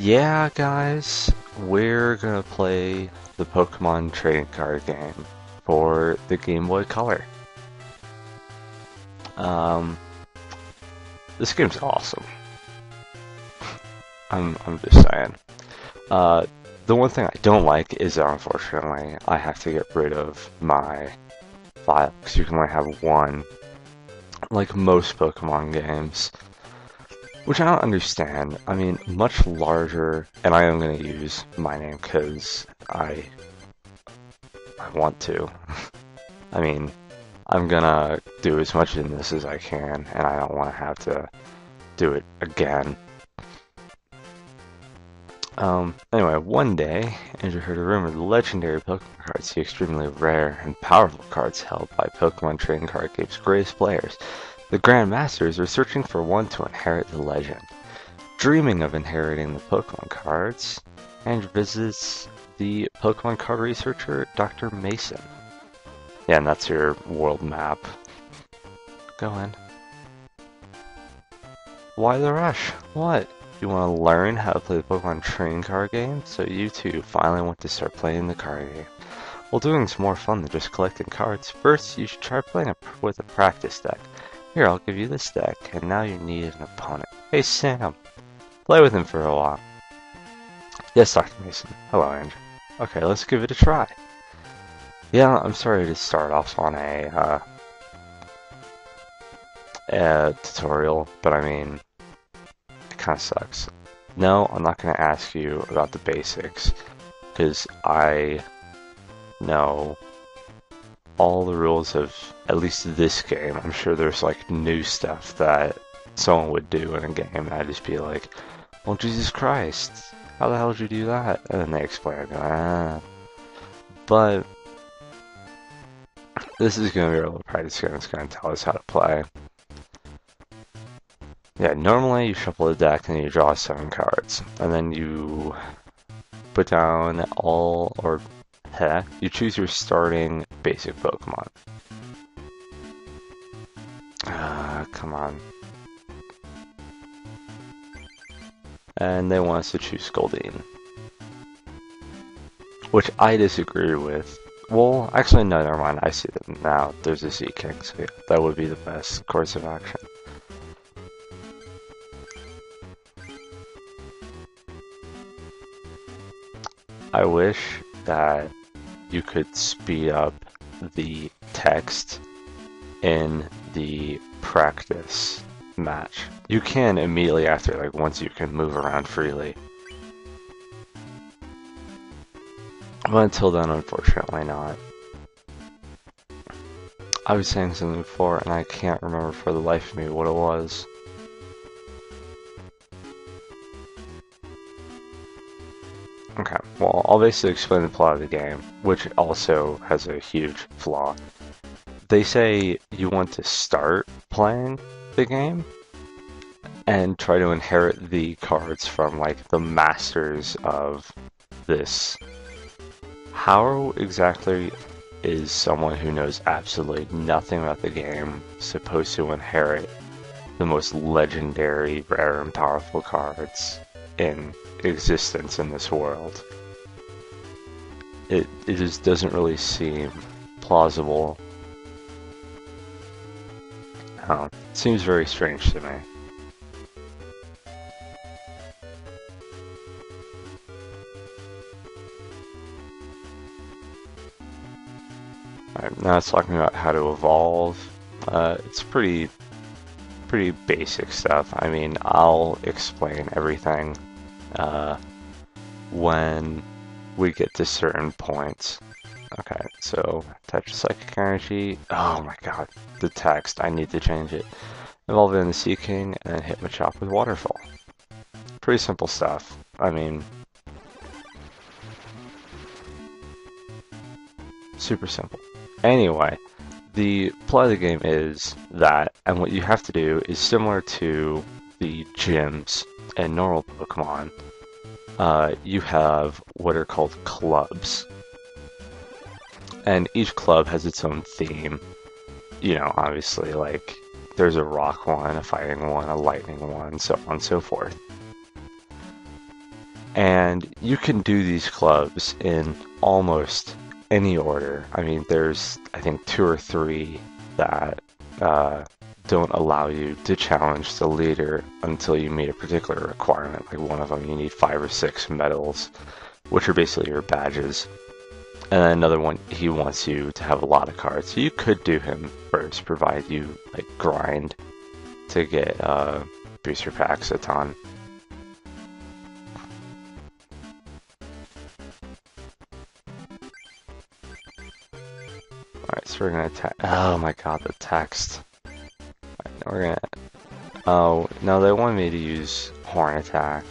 Yeah, guys, we're gonna play the Pokemon trading card game for the Game Boy Color. Um, this game's awesome. I'm just saying. The one thing I don't like is that unfortunately I have to get rid of my file because you can only have one, like most Pokemon games. Which I don't understand. I mean, much larger, and I am going to use my name because I want to. I mean, I'm going to do as much in this as I can, and I don't want to have to do it again. Anyway, one day, Andrew heard a rumor the legendary Pokemon cards, the extremely rare and powerful cards held by Pokemon trading card game's greatest players. The Grand Masters are searching for one to inherit the legend. Dreaming of inheriting the Pokemon cards, Andrew visits the Pokemon card researcher, Dr. Mason. Yeah, and that's your world map. Go in. Why the rush? What? You want to learn how to play the Pokemon trading card game? So you too finally want to start playing the card game. Well, doing's more fun than just collecting cards. First, you should try playing with a practice deck. Here, I'll give you this deck, and now you need an opponent. Hey, Sam. Play with him for a while. Yes, Dr. Mason. Hello, Andrew. Okay, let's give it a try. Yeah, I'm sorry to start off on a tutorial, but I mean, it kind of sucks. No, I'm not going to ask you about the basics, because I know all the rules of at least this game. I'm sure there's like new stuff that someone would do in a game, and I'd just be like, well, Jesus Christ, how the hell did you do that? And then they explain, I go, ah. But this is going to be a little practice game. It's going to tell us how to play. Yeah, normally you shuffle the deck and you draw 7 cards, and then you put down all, or you choose your starting basic Pokemon. Come on. And they want us to choose Goldeen, which I disagree with. Well, actually, no, never mind. I see them now. There's a Sea King, so yeah, that would be the best course of action. I wish that you could speed up the text in the practice match. You can immediately after, like once you can move around freely. But until then, unfortunately not. I was saying something before and I can't remember for the life of me what it was. Okay, well, I'll basically explain the plot of the game, which also has a huge flaw. They say you want to start playing the game and try to inherit the cards from, like, the masters of this. How exactly is someone who knows absolutely nothing about the game supposed to inherit the most legendary, rare, and powerful cards in existence in this world? It just doesn't really seem plausible. It seems very strange to me. Alright, now it's talking about how to evolve. It's pretty basic stuff. I mean, I'll explain everything when we get to certain points. Okay, so touch psychic energy. Oh my god, the text. I need to change it. Evolve in the Sea King and then hit Machop with Waterfall. Pretty simple stuff. I mean, super simple. Anyway, the plot of the game is that, and what you have to do is similar to the gyms and normal Pokemon. You have what are called clubs. And each club has its own theme. You know, obviously, like, there's a rock one, a fighting one, a lightning one, so on and so forth. And you can do these clubs in almost any order. I mean, there's, I think, two or three that don't allow you to challenge the leader until you meet a particular requirement. Like one of them, you need 5 or 6 medals, which are basically your badges. And then another one, he wants you to have a lot of cards. So you could do him first, provide you like grind to get booster packs a ton. Alright, so we're gonna attack. Oh my god, the text. Right, we're gonna. Oh, no, they want me to use Horn Attack.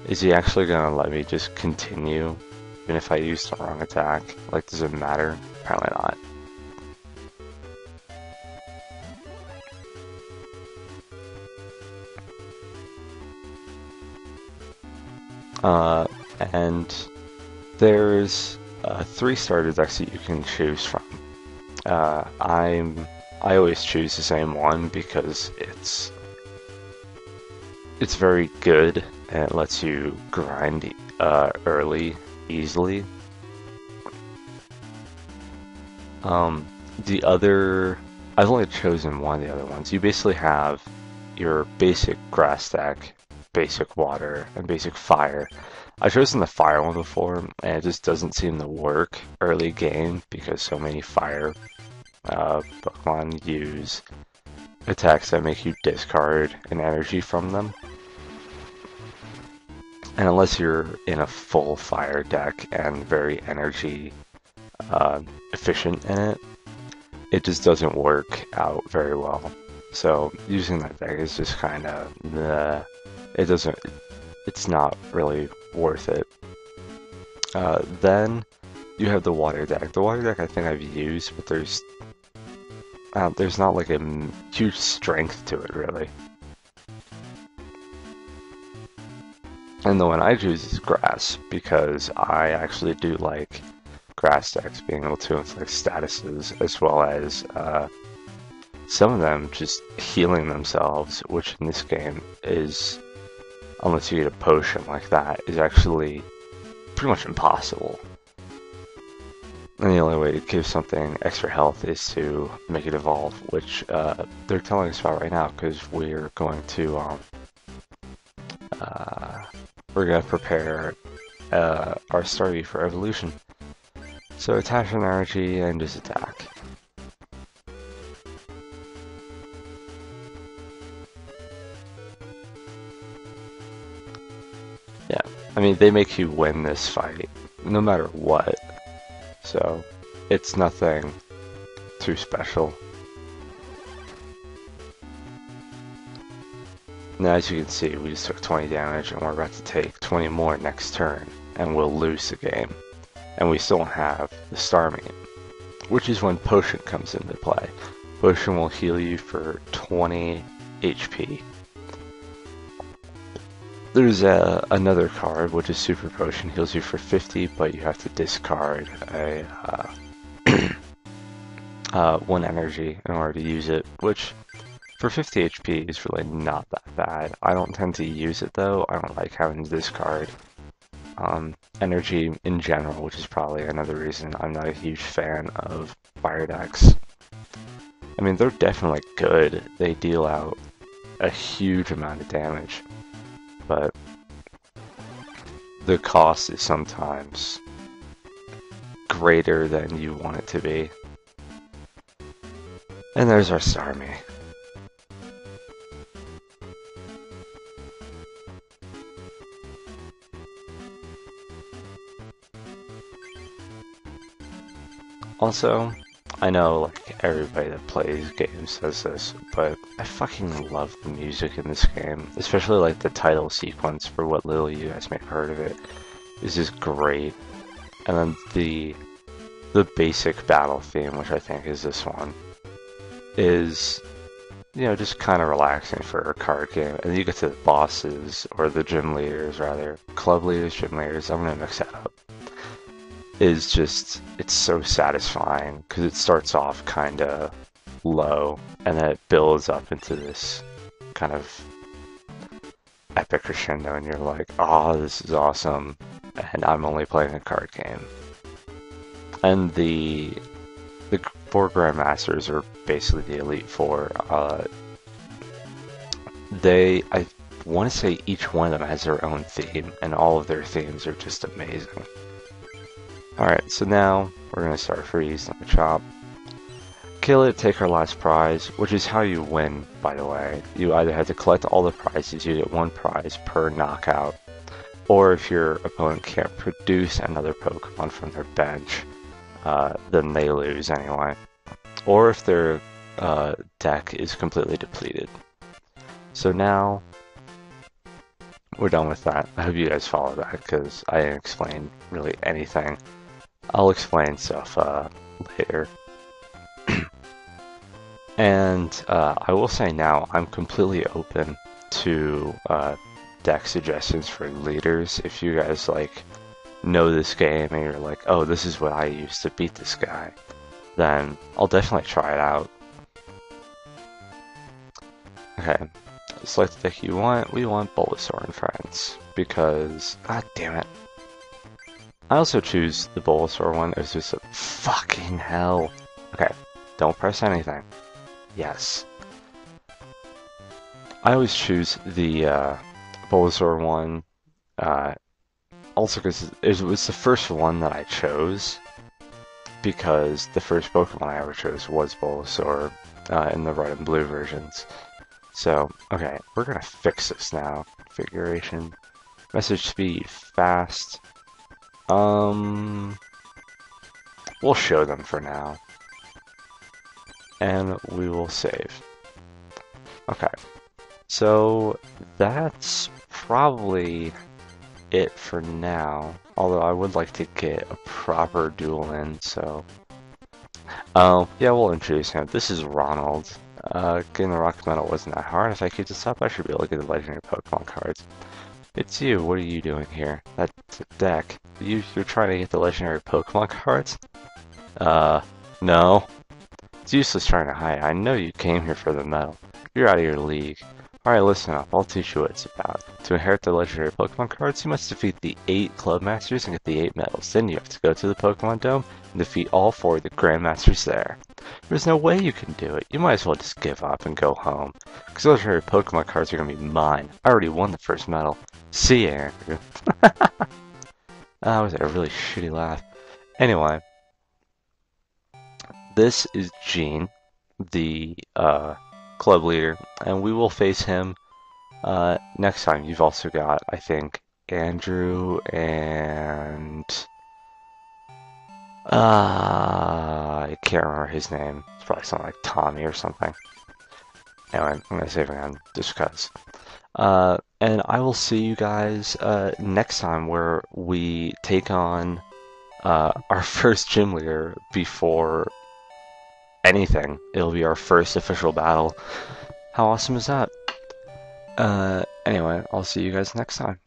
Is he actually gonna let me just continue, even if I use the wrong attack? Like, does it matter? Apparently not. And there's 3 starter decks that you can choose from. I always choose the same one because it's very good and it lets you grind early easily. The other, I've only chosen one of the other ones. You basically have your basic grass deck, basic water, and basic fire. I've chosen the fire one before, and it just doesn't seem to work early game because so many fire Pokemon use attacks that make you discard an energy from them. And unless you're in a full fire deck and very energy efficient in it, it just doesn't work out very well. So using that deck is just kind of it's not really worth it. Then you have the water deck. The water deck I think I've used, but there's not like a huge strength to it really. And the one I choose is grass because I actually do like grass decks being able to inflict statuses as well as some of them just healing themselves, which in this game is, unless you get a potion like that, is actually pretty much impossible. And the only way to give something extra health is to make it evolve, which they're telling us about right now because we're going to prepare our Staryu for evolution. So attach an energy and just attack. Yeah, I mean, they make you win this fight, no matter what. So, it's nothing too special. Now, as you can see, we just took 20 damage, and we're about to take 20 more next turn, and we'll lose the game. And we still don't have the Starmie, which is when Potion comes into play. Potion will heal you for 20 HP. There's another card, which is Super Potion, heals you for 50, but you have to discard a 1 energy in order to use it, which for 50 HP is really not that bad. I don't tend to use it though. I don't like having to discard energy in general, which is probably another reason I'm not a huge fan of fire decks. I mean, they're definitely good. They deal out a huge amount of damage, but the cost is sometimes greater than you want it to be. And there's our Starmie. Also, I know like everybody that plays games says this, but I fucking love the music in this game, especially like the title sequence, for what little you guys may have heard of it, is just great. And then the basic battle theme, which I think is this one, is, you know, just kind of relaxing for a card game. And then you get to the bosses, or the gym leaders rather, club leaders, gym leaders, I'm gonna mix that up. Is just, it's so satisfying because it starts off kind of low and then it builds up into this kind of epic crescendo and you're like, oh, this is awesome, and I'm only playing a card game. And the four Grandmasters are basically the Elite Four. I want to say each one of them has their own theme, and all of their themes are just amazing. Alright, so now we're going to start freeze on the chop. Kill it, take our last prize, which is how you win, by the way. You either have to collect all the prizes, you get one prize per knockout, or if your opponent can't produce another Pokemon from their bench, then they lose anyway. Or if their deck is completely depleted. So now we're done with that. I hope you guys follow that because I didn't explain really anything. I'll explain stuff later. And I will say now, I'm completely open to deck suggestions for leaders. If you guys like know this game and you're like, oh, this is what I used to beat this guy, then I'll definitely try it out. Okay, select the deck you want. We want Bulbasaur and Friends because, god damn it. I also choose the Bulbasaur one. It's just a fucking hell. Okay, don't press anything. Yes. I always choose the Bulbasaur one, also because it was the first one that I chose, because the first Pokemon I ever chose was Bulbasaur in the red and blue versions. So, okay, we're gonna fix this now. Configuration, message speed, fast. We'll show them for now. And we will save. Okay, so that's probably it for now. Although I would like to get a proper duel in, so... yeah, we'll introduce him. This is Ronald. Getting the Rock Medal wasn't that hard. If I keep this up, I should be able to get the legendary Pokemon cards. It's you. What are you doing here? That's a deck. You're trying to get the legendary Pokemon cards? No. It's useless trying to hide. I know you came here for the medal. You're out of your league. Alright, listen up. I'll teach you what it's about. To inherit the legendary Pokemon cards, you must defeat the 8 Club Masters and get the 8 medals. Then you have to go to the Pokemon Dome and defeat all 4 of the Grandmasters there. There's no way you can do it. You might as well just give up and go home. Because those legendary Pokemon cards are going to be mine. I already won the first medal. See ya, Andrew. That was a really shitty laugh. Anyway. This is Gene, the club leader, and we will face him next time. You've also got, I think, Andrew and... I can't remember his name. It's probably something like Tommy or something. Anyway, I'm going to save again, just because. And I will see you guys next time where we take on our first gym leader before anything. It'll be our first official battle. How awesome is that? Anyway, I'll see you guys next time.